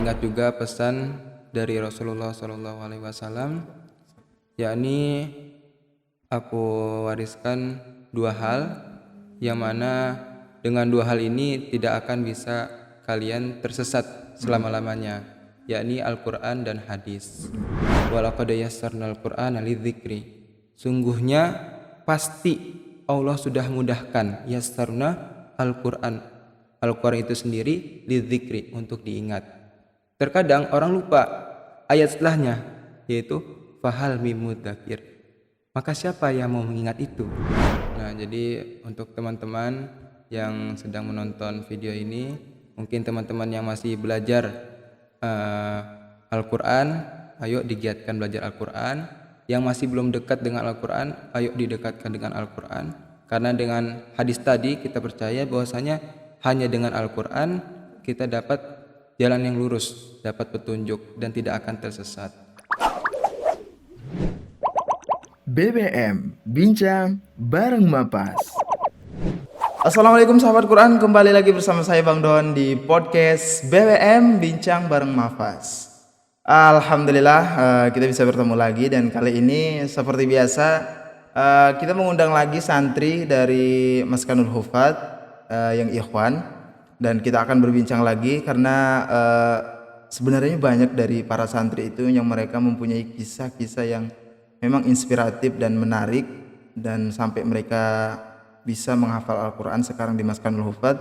ingat juga pesan dari Rasulullah SAW, yakni aku wariskan dua hal yang mana dengan dua hal ini tidak akan bisa kalian tersesat selama-lamanya, yakni Al-Quran dan hadis. Walaqad yassarnal Qur'ana lidzikri, sungguhnya pasti Allah sudah mudahkan yassarna Al-Quran. Al-Quran itu sendiri lidzikri, untuk diingat. Terkadang orang lupa ayat setelahnya, yaitu fahal mim mudzakir, maka siapa yang mau mengingat itu? Nah, jadi untuk teman-teman yang sedang menonton video ini, mungkin teman-teman yang masih belajar Al-Quran, ayo digiatkan belajar Al-Quran. Yang masih belum dekat dengan Al-Quran, ayo didekatkan dengan Al-Quran. Karena dengan hadis tadi kita percaya bahwasanya hanya dengan Al-Quran kita dapat jalan yang lurus, dapat petunjuk dan tidak akan tersesat. BBM Bincang Bareng Mapas. Assalamualaikum sahabat Quran, kembali lagi bersama saya Bang Don di podcast BBM Bincang Bareng Mapas. Alhamdulillah kita bisa bertemu lagi, dan kali ini seperti biasa kita mengundang lagi santri dari Maskanul Hufat yang ikhwan, dan kita akan berbincang lagi karena sebenarnya banyak dari para santri itu yang mereka mempunyai kisah-kisah yang memang inspiratif dan menarik, dan sampai mereka bisa menghafal Al-Quran sekarang di Maskanul Hufat.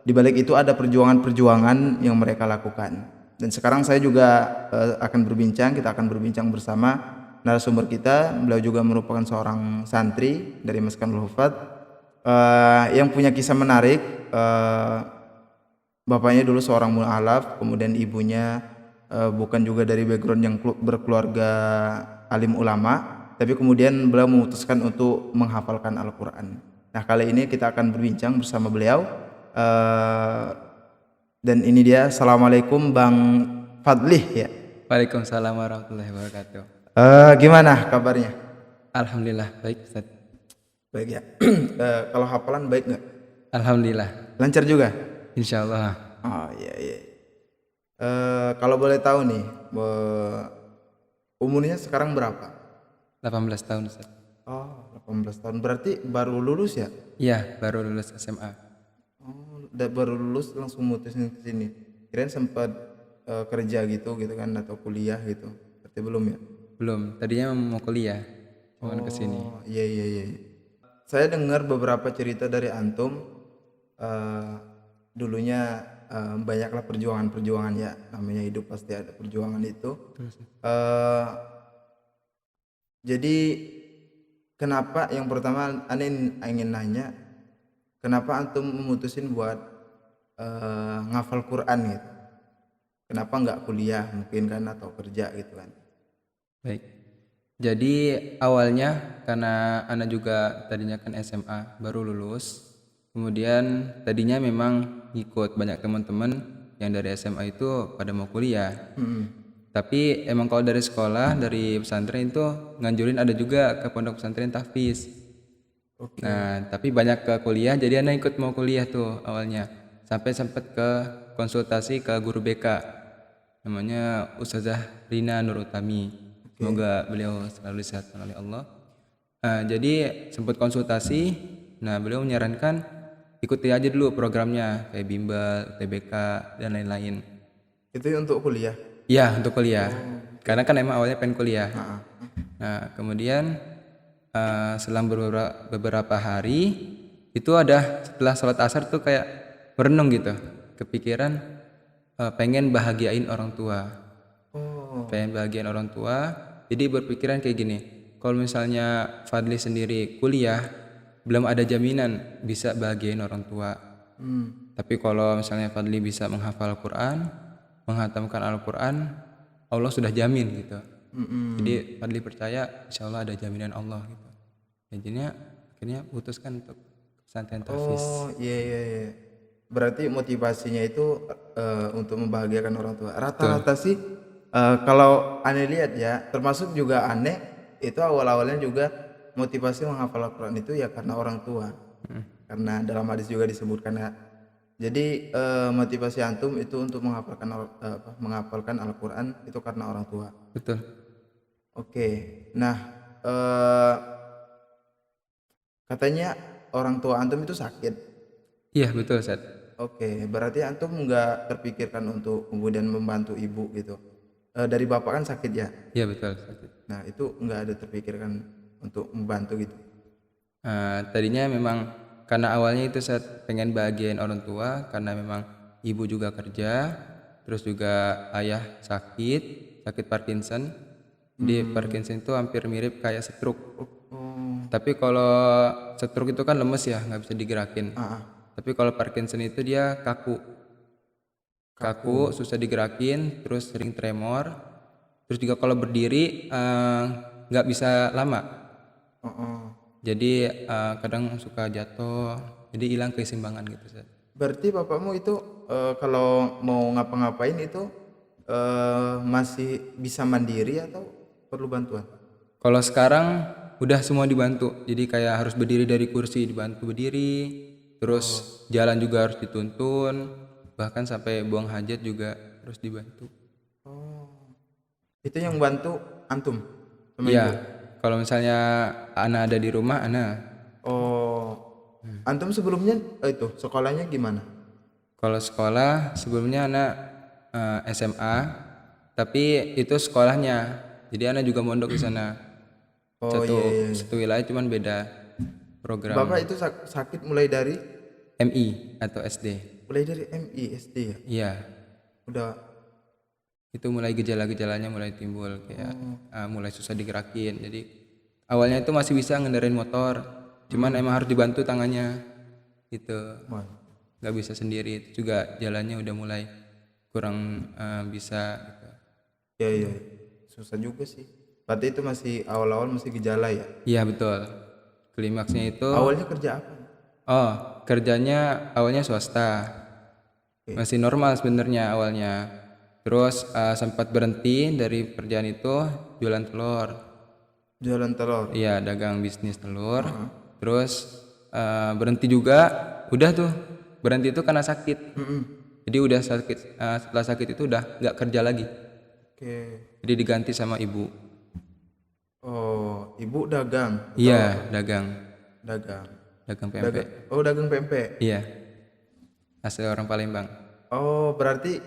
Di balik itu ada perjuangan-perjuangan yang mereka lakukan. Dan sekarang saya juga kita akan berbincang bersama narasumber kita. Beliau juga merupakan seorang santri dari Maskanul Hufat yang punya kisah menarik. Bapaknya dulu seorang mu'alaf, kemudian ibunya bukan juga dari background yang berkeluarga alim ulama, tapi kemudian beliau memutuskan untuk menghafalkan Al-Quran. Nah, kali ini kita akan berbincang bersama beliau. Dan ini dia. Assalamualaikum Bang Fadlih ya. Waalaikumsalam warahmatullahi wabarakatuh. Gimana kabarnya? Alhamdulillah baik, Ustaz. Baik ya. Kalau hafalan baik nggak? Alhamdulillah. Lancar juga? Insyaallah. Oh iya. Kalau boleh tahu nih, umurnya sekarang berapa? 18 tahun, Ustaz. Oh, 18 tahun. Berarti baru lulus ya? Iya, baru lulus SMA. Oh, baru lulus langsung mutusin ke sini. Kirain sempat kerja gitu kan, atau kuliah gitu. Berarti belum ya? Belum, tadinya mau kuliah, cuman kesini. Oh, iya. Saya dengar beberapa cerita dari antum. Dulunya banyaklah perjuangan ya. Namanya hidup pasti ada perjuangan itu. Jadi kenapa, yang pertama aneh ingin nanya, kenapa antum memutusin buat ngafal Quran gitu? Kenapa nggak kuliah mungkin kan, atau kerja gitu kan? Baik. Jadi awalnya karena anak juga tadinya kan SMA baru lulus. Kemudian tadinya memang ngikut banyak teman-teman yang dari SMA itu pada mau kuliah. Tapi emang kalau dari sekolah, dari pesantren itu nganjurin ada juga ke pondok pesantren tahfiz. Oke. Nah, tapi banyak ke kuliah, jadi anak ikut mau kuliah tuh awalnya. Sampai sempat ke konsultasi ke guru BK, namanya Ustazah Rina Nur Utami. Semoga beliau selalu disehatkan oleh Allah. Nah, jadi sempat konsultasi. Nah, beliau menyarankan ikuti aja dulu programnya kayak bimbel, UTBK dan lain-lain. Itu untuk kuliah? Iya, untuk kuliah. Karena kan emang awalnya pengen kuliah. Nah, kemudian selang beberapa hari itu ada setelah sholat asar tuh kayak merenung gitu, kepikiran pengen bahagiain orang tua. Pengen bahagiain orang tua. Jadi berpikiran kayak gini, kalau misalnya Fadli sendiri kuliah, belum ada jaminan bisa bahagiain orang tua. Tapi kalau misalnya Fadli bisa menghafal Quran, menghatamkan Al-Quran, Allah sudah jamin gitu. Jadi Fadli percaya insya Allah ada jaminan Allah gitu. Jadinya akhirnya putuskan untuk pesantren tahfiz. Oh iya. Berarti motivasinya itu untuk membahagiakan orang tua. Rata-rata sih kalau aneh lihat ya, termasuk juga aneh itu awal-awalnya juga motivasi menghafal Al-Quran itu ya karena orang tua. Karena dalam hadis juga disebutkan ya, Jadi motivasi antum itu untuk menghafalkan Al-Qur'an itu karena orang tua. Betul. Oke. Nah, eh, katanya orang tua antum itu sakit. Iya, betul, Ustaz. Oke, berarti antum nggak terpikirkan untuk kemudian membantu ibu gitu. Dari bapak kan sakit ya. Iya, betul, Ustaz. Nah, itu nggak ada terpikirkan untuk membantu gitu. Tadinya memang karena awalnya itu saya pengen bahagiain orang tua karena memang ibu juga kerja, terus juga ayah sakit Parkinson. Jadi Parkinson itu hampir mirip kayak stroke. Oh, Tapi kalau stroke itu kan lemes ya, nggak bisa digerakin. ah, ah. Tapi kalau Parkinson itu dia kaku, susah digerakin, terus sering tremor. Terus juga kalau berdiri nggak bisa lama. Oh, oh. Jadi kadang suka jatuh, jadi hilang keseimbangan gitu, Ustaz. Berarti bapakmu itu kalau mau ngapa-ngapain itu masih bisa mandiri atau perlu bantuan? Kalau sekarang udah semua dibantu, jadi kayak harus berdiri dari kursi dibantu berdiri, terus jalan juga harus dituntun, bahkan sampai buang hajat juga harus dibantu. Itu yang bantu antum sama ibu. Iya, kalau misalnya Ana ada di rumah, Ana. Oh, antum sebelumnya itu sekolahnya gimana? Kalau sekolah sebelumnya Ana SMA, tapi itu sekolahnya, jadi Ana juga mondok di sana. Oh iya. Satu wilayah cuman beda program. Bapak itu sakit mulai dari MI atau SD. MI SD ya. Iya, Udah. itu mulai gejala-gejalanya mulai timbul kayak mulai susah digerakin. Jadi awalnya itu masih bisa ngendarain motor, cuman emang harus dibantu tangannya. Gitu. Wah. Nggak bisa sendiri. Itu juga jalannya udah mulai kurang bisa gitu. Iya. Susah juga sih. Berarti itu masih awal-awal masih gejala ya. Iya, betul. Klimaksnya itu Awalnya kerja apa? kerjanya awalnya swasta. Masih normal sebenarnya awalnya. Terus sempat berhenti dari pekerjaan itu jualan telur. Jualan telur. Iya, dagang bisnis telur. Terus berhenti juga. Udah tuh berhenti itu karena sakit. Jadi udah sakit. Setelah sakit itu udah nggak kerja lagi. Oke. Jadi diganti sama ibu. Oh, ibu dagang. Iya, dagang pempek. Dagang pempek. Iya, asli orang Palembang. Oh, berarti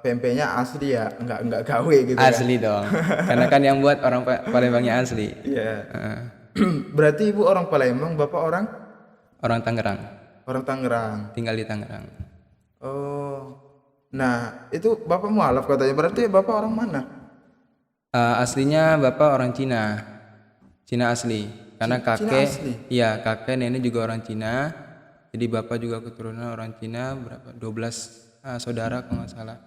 pempeknya asli ya, nggak gawe gitu ya. Asli dong. Karena kan yang buat orang Palembangnya asli. Iya. Berarti ibu orang Palembang, bapak orang Tangerang. orang Tangerang. Tinggal di Tangerang. Oh. Nah, itu bapak mualaf katanya. Berarti bapak orang mana? Aslinya bapak orang Cina. Cina asli. Karena kakek, asli? iya kakek nenek juga orang Cina. Jadi bapak juga keturunan orang Cina. Berapa? 12 saudara kalau nggak salah.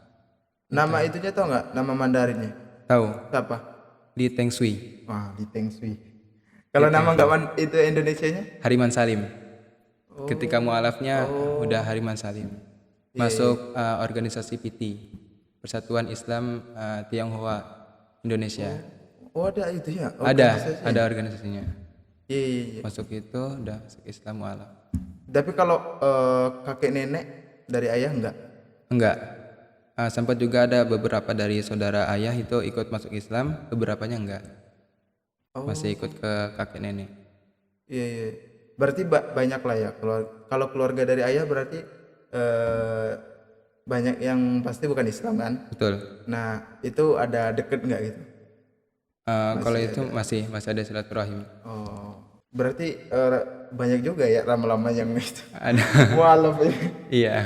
Nama itunya tau nggak? Nama Mandarinnya? Tahu? Siapa? Di Teng Sui. Wah, di Teng Sui. Kalau nama nggak itu Indonesianya? Hariman Salim. Ketika mualafnya udah Hariman Salim. Masuk organisasi PT, Persatuan Islam Tionghoa Indonesia. Oh, ada itu ya? Ada organisasinya. Iya. Masuk itu udah masuk Islam mualaf. Tapi kalau kakek nenek dari ayah Enggak. Sempat juga ada beberapa dari saudara ayah itu ikut masuk Islam, beberapanya enggak. Masih ikut ke kakek nenek. Iya. Berarti banyak lah ya. Kalau keluarga dari ayah berarti banyak yang pasti bukan Islam kan? Betul. Nah, itu ada deket nggak gitu? Kalau itu masih ada silaturahim. Oh, berarti banyak juga ya lama-lama yang itu. Ada. Mualaf ya. Iya.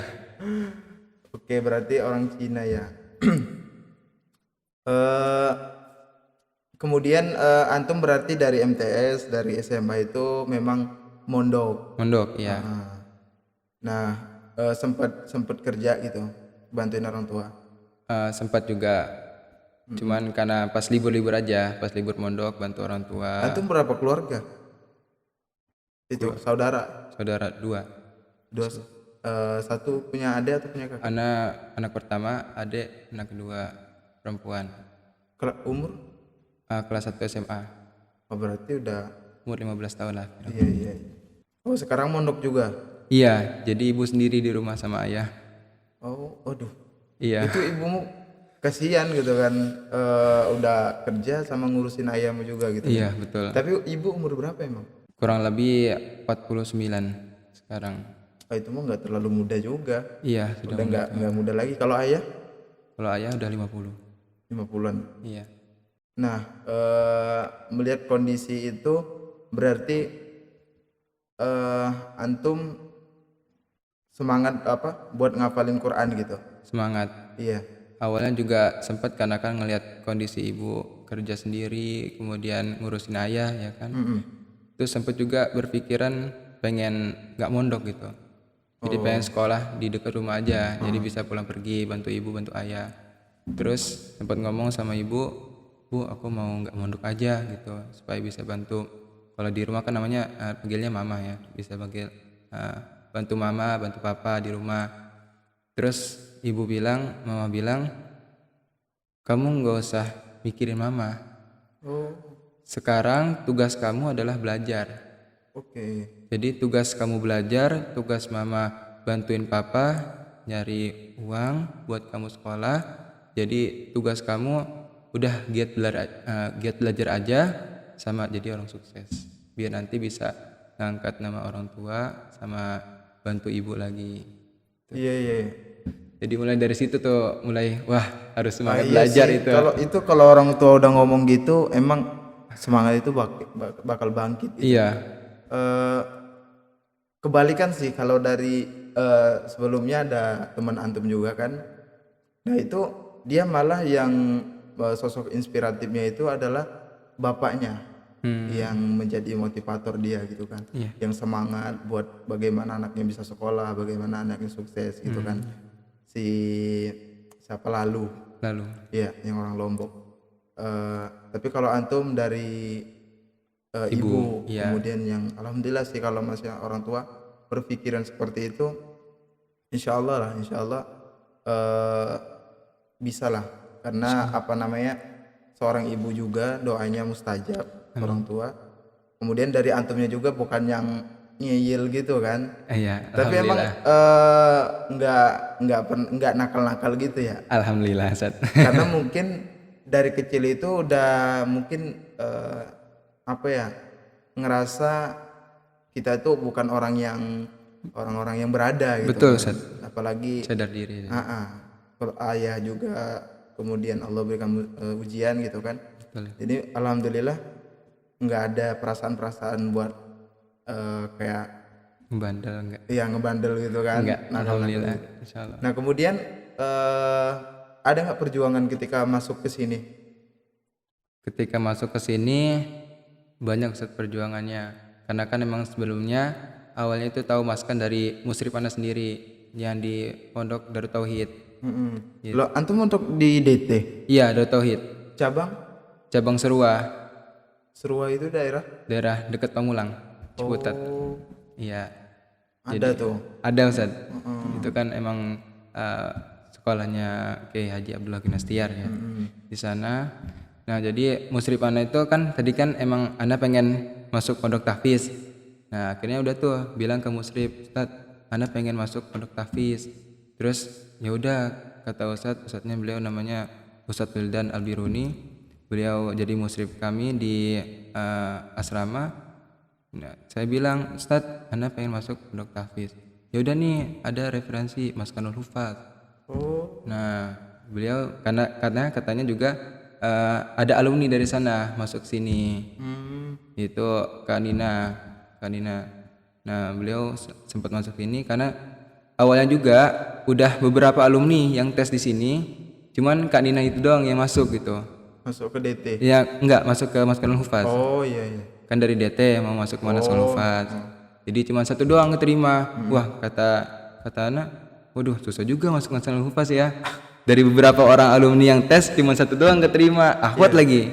Oke, berarti orang Cina ya. Kemudian antum berarti dari MTS, dari SMA itu memang mondok. Mondok, iya. Nah, sempat kerja gitu, bantuin orang tua. Sempat juga. Cuman karena pas libur-libur aja, pas libur mondok bantu orang tua. Antum berapa keluarga? Itu saudara. Saudara 2. Satu punya adik atau punya kakak? Anak pertama, adik, anak kedua perempuan. Umur? Kelas 1 SMA. Oh, berarti udah Umur 15 tahun lah. iya. Oh, sekarang mondok juga. Iya, jadi ibu sendiri di rumah sama ayah. Oh, aduh. Iya, Itu ibumu kasihan gitu kan, udah kerja sama ngurusin ayahmu juga gitu kan. iya betul. Tapi ibu umur berapa emang? Kurang lebih 49 sekarang. Oh, itu mah nggak terlalu muda juga. Iya, sudah Udah mulai nggak tua. muda lagi. Kalau ayah Kalau ayah udah 50. 50-an. Iya. Nah, melihat kondisi itu berarti antum semangat apa buat ngafalin Quran gitu. Semangat. Iya. Awalnya juga sempat karena kan ngelihat kondisi ibu kerja sendiri, kemudian ngurusin ayah ya kan. Terus sempat juga berpikiran pengen nggak mondok gitu. Jadi pengen sekolah di dekat rumah aja, jadi bisa pulang pergi bantu ibu bantu ayah. Terus sempat ngomong sama ibu, bu aku mau nggak mondok aja gitu supaya bisa bantu. Kalau di rumah kan namanya panggilnya mama ya, bisa panggil bantu mama, bantu papa di rumah. Terus mama bilang, kamu nggak usah mikirin mama. Oh, Sekarang tugas kamu adalah belajar. oke. Jadi tugas kamu belajar, tugas mama bantuin papa nyari uang buat kamu sekolah. Jadi tugas kamu udah giat belajar aja sama jadi orang sukses. Biar nanti bisa ngangkat nama orang tua sama bantu ibu lagi. Iya, iya. Jadi mulai dari situ tuh mulai wah harus semangat Iya belajar sih. itu. Kalau orang tua udah ngomong gitu, emang semangat itu bakal bangkit gitu. Iya, Eh, Kebalikan sih kalau dari sebelumnya ada teman antum juga kan. Nah, itu dia malah yang sosok inspiratifnya itu adalah bapaknya yang menjadi motivator dia gitu kan. iya, Yang semangat buat bagaimana anaknya bisa sekolah, bagaimana anaknya sukses gitu kan. Si siapa lalu? lalu. Iya, yang orang Lombok. Tapi kalau antum dari ibu, iya. kemudian yang alhamdulillah sih kalau masih orang tua berpikiran seperti itu, insya Allah eh, bisa lah. Karena apa namanya, seorang ibu juga doanya mustajab orang tua. Kemudian dari antumnya juga bukan yang ngeyel gitu kan. Iya, Tapi emang alhamdulillah. nggak nakal-nakal gitu ya. Alhamdulillah, Ustaz. Karena mungkin dari kecil itu udah mungkin apa ya, ngerasa kita itu bukan orang-orang yang berada gitu Betul, kan. Ustaz. Apalagi Sadar diri. kalau ayah juga kemudian Allah berikan ujian gitu kan. Betul. Jadi alhamdulillah nggak ada perasaan-perasaan buat kayak Membandel enggak? ngebandel gitu kan. Enggak, Nakal-nakal alhamdulillah. gitu. Insyaallah. Nah kemudian ada nggak perjuangan ketika masuk ke sini? Ketika masuk ke sini banyak Ustaz perjuangannya. Karena kan emang sebelumnya awalnya itu tahu maskan dari Musrif Anas sendiri yang di Pondok Darut Tauhid. Lo antum untuk di DT Iya, Darut Tauhid. cabang Cabang Serua, Serua itu daerah? daerah dekat Pamulang, Ciputat. Oh, Iya. ada tuh. Ada Ustaz. Itu kan emang sekolahnya Kiai Haji Abdullah Kinastiar ya. Di sana. Nah, jadi Musrif Ana itu kan tadi kan emang Ana pengen masuk pondok tahfiz. Nah, akhirnya udah tuh bilang ke Musrif, "Ustaz, Ana pengen masuk pondok tahfiz." Terus ya udah kata Ustadznya beliau namanya Ustadz Wildan Albiruni. Beliau jadi musrif kami di asrama. Nah, saya bilang, Ustadz, Ana pengen masuk pondok tahfiz. Ya udah nih, ada referensi Maskanul Hufaz. Oh, Nah, beliau karena katanya juga ada alumni dari sana masuk sini. Itu Kak Nina. Nah, beliau sempat masuk sini karena awalnya juga udah beberapa alumni yang tes di sini. Cuman Kak Nina itu doang yang masuk gitu. masuk ke DT. Ya enggak masuk ke Maskanul Hufaz. Oh iya iya. Kan dari DT mau masuk ke Maskanul Hufaz. Jadi cuma satu doang keterima. Wah, kata anak, waduh susah juga masuk Maskanul Hufaz ya. Dari beberapa orang alumni yang tes cuma satu doang keterima. Ahwat lagi.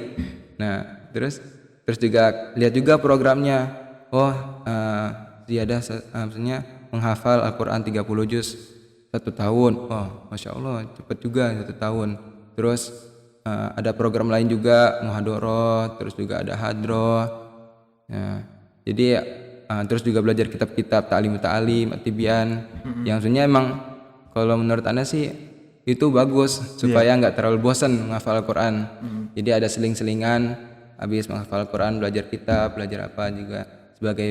Nah, terus juga lihat juga programnya. Oh, ziyadah maksudnya menghafal Al-Qur'an 30 juz 1 tahun. Oh, Masya Allah cepet juga 1 tahun. Terus ada program lain juga muhadoroh, terus juga ada hadroh. Nah, jadi terus juga belajar kitab-kitab ta'lim, at-tibyan. Yang sebenarnya emang kalau menurut Anda sih itu bagus supaya nggak terlalu bosan menghafal Al-Quran. Jadi ada seling-selingan habis menghafal Al-Quran, belajar kitab, belajar apa juga sebagai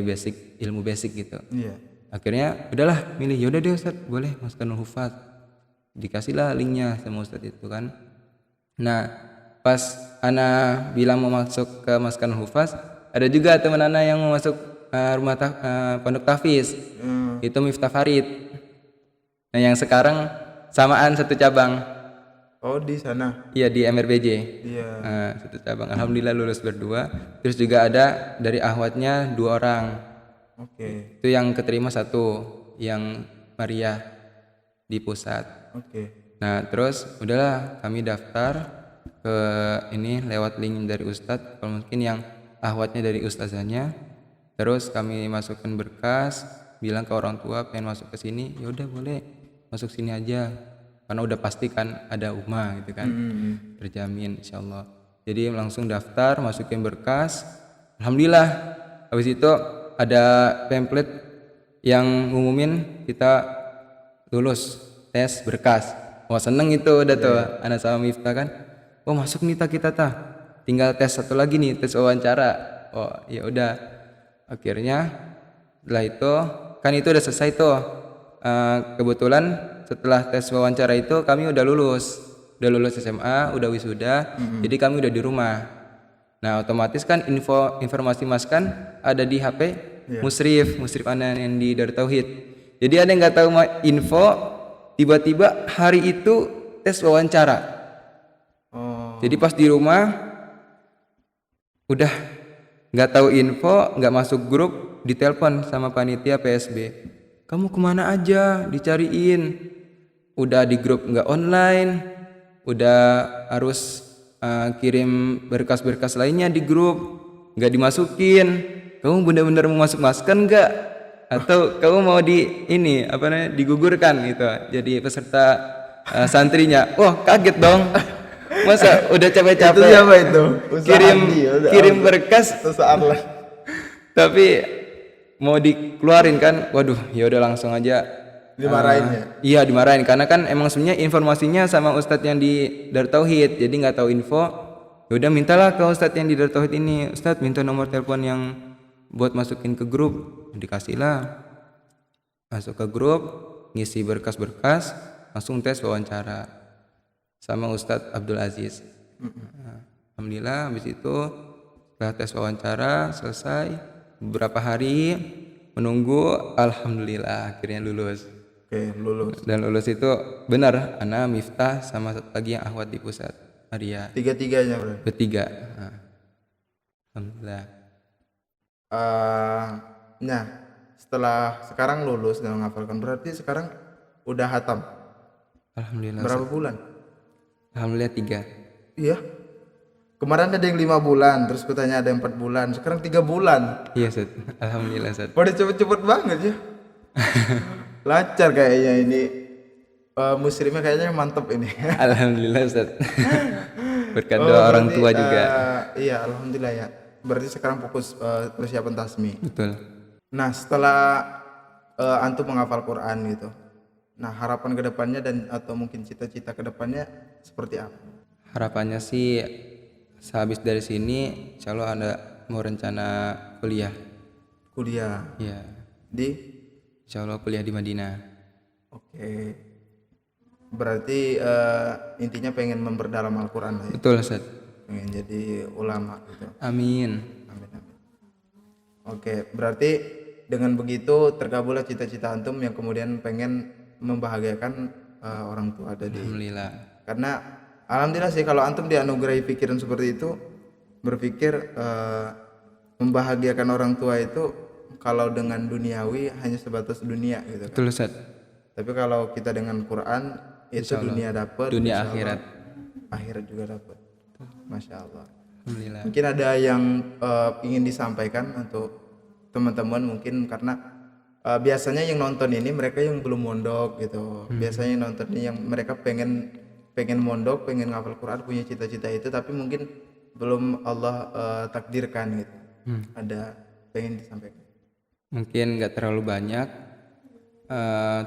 ilmu basic gitu. Iya. Akhirnya udahlah milih, yaudah deh Ustadz boleh masukkan Hufaz. Dikasihlah linknya sama Ustadz itu kan. Nah pas Ana bilang mau masuk ke masukkan Hufaz, ada juga teman Ana yang mau masuk pondok tahfiz. Itu Miftah Farid. Nah yang sekarang samaan satu cabang. Oh di sana. Iya di MRBJ. Iya. Satu cabang. Alhamdulillah lulus berdua. Terus juga ada dari ahwatnya 2 orang. Oke. Itu yang keterima 1, yang Maria di pusat. Oke. Nah terus udahlah kami daftar ke ini lewat link dari Ustadz. Kalau mungkin yang ahwatnya dari ustazahnya. Terus kami masukkan berkas, bilang ke orang tua pengen masuk ke sini, ya udah boleh masuk sini aja. Karena udah pasti kan ada UMA gitu kan. Terjamin insyaallah. Jadi langsung daftar, masukin berkas. Alhamdulillah. Habis itu ada template yang ngumumin kita lulus tes berkas. Wah seneng itu udah tuh anak sama Miftah kan. Oh masuk nih kita tinggal tes satu lagi nih, tes wawancara. Oh ya udah. Akhirnya setelah itu kan itu udah selesai tuh. Kebetulan setelah tes wawancara itu kami udah lulus SMA, udah wisuda. Jadi kami udah di rumah. Nah otomatis kan informasi Mas kan ada di HP Musrif Anan yang di Darut Tauhid. Jadi ada yang nggak tahu info, tiba-tiba hari itu tes wawancara. Jadi pas di rumah udah nggak tahu info, nggak masuk grup, ditelepon sama panitia PSB. Kamu kemana aja? Dicariin. Udah di grup nggak online, udah harus kirim berkas-berkas lainnya di grup, nggak dimasukin. Kamu benar-benar mau masukkan nggak? Atau kamu mau digugurkan gitu? Jadi peserta santrinya. Wah kaget dong. Masa udah capek-capek Itu siapa itu? kirim berkas sesaat lah. tapi mau dikeluarin kan, waduh ya udah langsung aja Dimarahin ya? Iya dimarahin karena kan emang sebenarnya informasinya sama ustadz yang di Darut Tauhid, jadi nggak tahu info. Ya udah mintalah ke ustadz yang di Darut Tauhid ini, Ustadz minta nomor telepon yang buat masukin ke grup. Dikasihlah, masuk ke grup, ngisi berkas-berkas, langsung tes wawancara sama Ustadz Abdul Aziz. Alhamdulillah habis itu setelah tes wawancara selesai, beberapa hari menunggu, alhamdulillah akhirnya lulus. Oke, lulus. Dan lulus itu benar, Ana, Miftah sama satu lagi yang ahwat di pusat, Maria. Tiga-tiganya berarti. Bertiga. Alhamdulillah. Nah, setelah sekarang lulus dan menghafalkan, berarti sekarang udah hatam. Alhamdulillah. Berapa bulan? Alhamdulillah 3. Iya. Kemarin ada yang 5 bulan, terus kutanya ada yang 4 bulan, sekarang 3 bulan. Iya, Ustaz. Alhamdulillah, Ustaz. Pada cepet-cepet banget ya. Lancar kayaknya ini. Muslimnya kayaknya mantep ini. Alhamdulillah, Ustaz. Berkat doa orang tua juga. Iya, alhamdulillah ya. Berarti sekarang fokus persiapan tasmi. Betul. Nah, setelah antum menghafal Quran gitu. Nah, harapan kedepannya dan atau mungkin cita-cita kedepannya seperti apa? Harapannya sih sehabis dari sini insya Allah ada mau rencana kuliah. Kuliah Iya. di Insya Allah kuliah di Madinah. Oke. Berarti intinya pengen memperdalam Al-Quran lah ya? Betul, Ustaz. Pengen jadi ulama gitu. Amin. Amin, amin. Oke, berarti dengan begitu terkabullah cita-cita antum yang kemudian pengen membahagiakan orang tua tadi. Alhamdulillah. Karena alhamdulillah sih kalau antum dianugerahi pikiran seperti itu, berpikir membahagiakan orang tua itu kalau dengan duniawi hanya sebatas dunia gitu kan. Betul, Ustaz. Tapi kalau kita dengan Quran itu dunia dapat, Dunia akhirat. Akhirat juga dapat. Masya Allah. Alhamdulillah. Mungkin ada yang ingin disampaikan untuk teman-teman mungkin karena biasanya yang nonton ini mereka yang belum mondok gitu. Biasanya yang nonton ini yang mereka pengen mondok, pengen ngafal Quran, punya cita-cita itu tapi mungkin belum Allah takdirkan gitu. Ada pengen disampaikan. mungkin nggak terlalu banyak.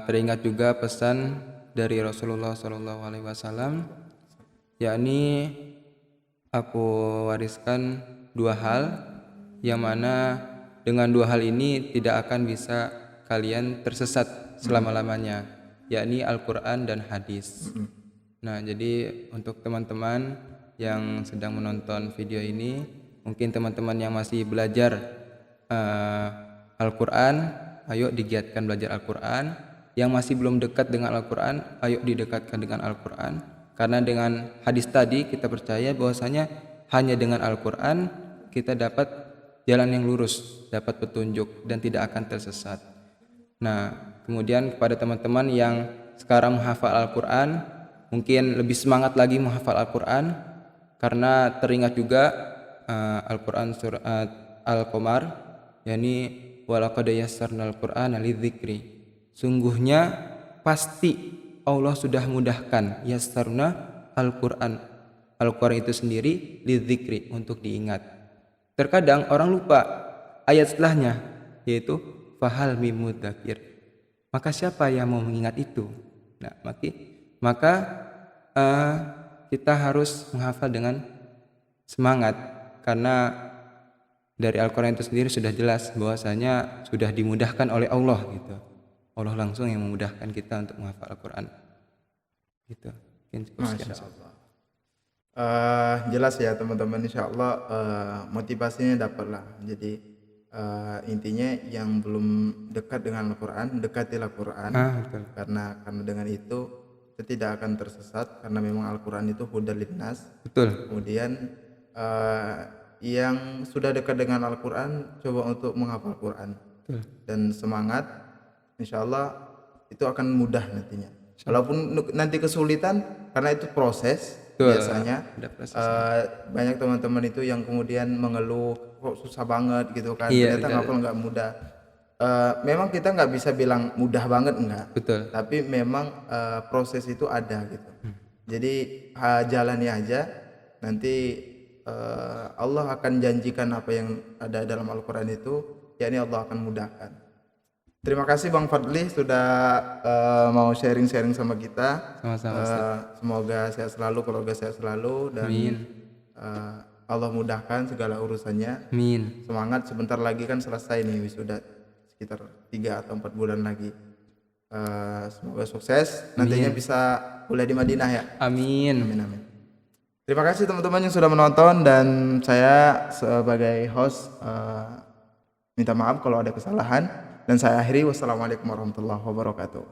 Teringat juga pesan dari Rasulullah SAW, yakni aku wariskan dua hal yang mana dengan dua hal ini tidak akan bisa kalian tersesat selama-lamanya, yakni Al-Quran dan hadis. Nah, jadi untuk teman-teman yang sedang menonton video ini, mungkin teman-teman yang masih belajar Al-Quran, ayo digiatkan belajar Al-Quran. Yang masih belum dekat dengan Al-Quran, ayo didekatkan dengan Al-Quran. Karena dengan hadis tadi kita percaya bahwasanya hanya dengan Al-Quran kita dapat jalan yang lurus, dapat petunjuk dan tidak akan tersesat. Nah, kemudian kepada teman-teman yang sekarang menghafal Al-Quran, mungkin lebih semangat lagi menghafal Al-Quran, karena teringat juga Al-Quran surat Al-Qamar, yakni walaqad yassarnal Qur'ana lidzikri. Sungguhnya pasti Allah sudah mudahkan yassarna Al-Quran. Al-Quran itu sendiri lidzikri, untuk diingat. Terkadang orang lupa ayat setelahnya, yaitu fahal mim mudzakir. Maka siapa yang mau mengingat itu? Nah, maka kita harus menghafal dengan semangat, karena dari Al-Quran itu sendiri sudah jelas bahwasanya sudah dimudahkan oleh Allah gitu. Allah langsung yang memudahkan kita untuk menghafal Al-Quran. Gitu. Masya Allah. Jelas ya teman-teman, insya Allah motivasinya dapat lah. Jadi intinya yang belum dekat dengan Al-Quran, dekatilah Al-Quran. Betul. Karena dengan itu kita tidak akan tersesat, karena memang Al-Quran itu hudal linnas. Betul. Kemudian yang sudah dekat dengan Al-Quran, coba untuk menghafal Al-Quran. Betul. Dan semangat, insya Allah itu akan mudah nantinya. Walaupun nanti kesulitan, karena itu proses. Betul. Biasanya banyak teman-teman itu yang kemudian mengeluh, kok susah banget gitu kan. Ternyata ngapal nggak mudah. Memang kita nggak bisa bilang mudah banget, enggak. Betul. Tapi memang proses itu ada gitu. Jadi jalani aja, nanti Allah akan janjikan apa yang ada dalam Al-Quran itu, yakni Allah akan mudahkan. Terima kasih Bang Fadli sudah mau sharing-sharing sama kita. Sama-sama. Semoga sehat selalu, keluarga sehat selalu, dan Allah mudahkan segala urusannya. Amin. Semangat, sebentar lagi kan selesai nih wisuda, sekitar 3 atau 4 bulan lagi. Semoga sukses, nantinya bisa kuliah di Madinah ya. Amin. Amin. Terima kasih teman-teman yang sudah menonton, dan saya sebagai host minta maaf kalau ada kesalahan, dan saya akhiri. Wassalamualaikum warahmatullahi wabarakatuh.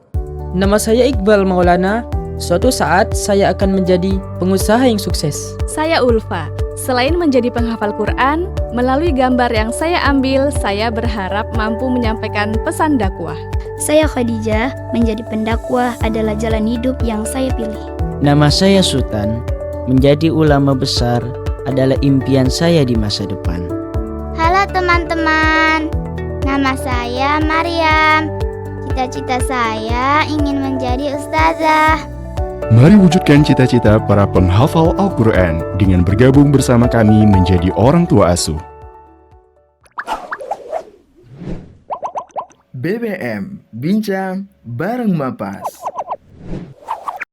Nama saya Iqbal Maulana. Suatu saat saya akan menjadi pengusaha yang sukses. Saya Ulfa. Selain menjadi penghafal Quran, melalui gambar yang saya ambil, saya berharap mampu menyampaikan pesan dakwah. Saya Khadijah, menjadi pendakwah adalah jalan hidup yang saya pilih. Nama saya Sultan, menjadi ulama besar adalah impian saya di masa depan. Halo teman-teman, nama saya Maryam. Cita-cita saya ingin menjadi ustazah. Mari wujudkan cita-cita para penghafal Al-Quran dengan bergabung bersama kami menjadi orang tua asuh. BBM Bincang Bareng Mapas.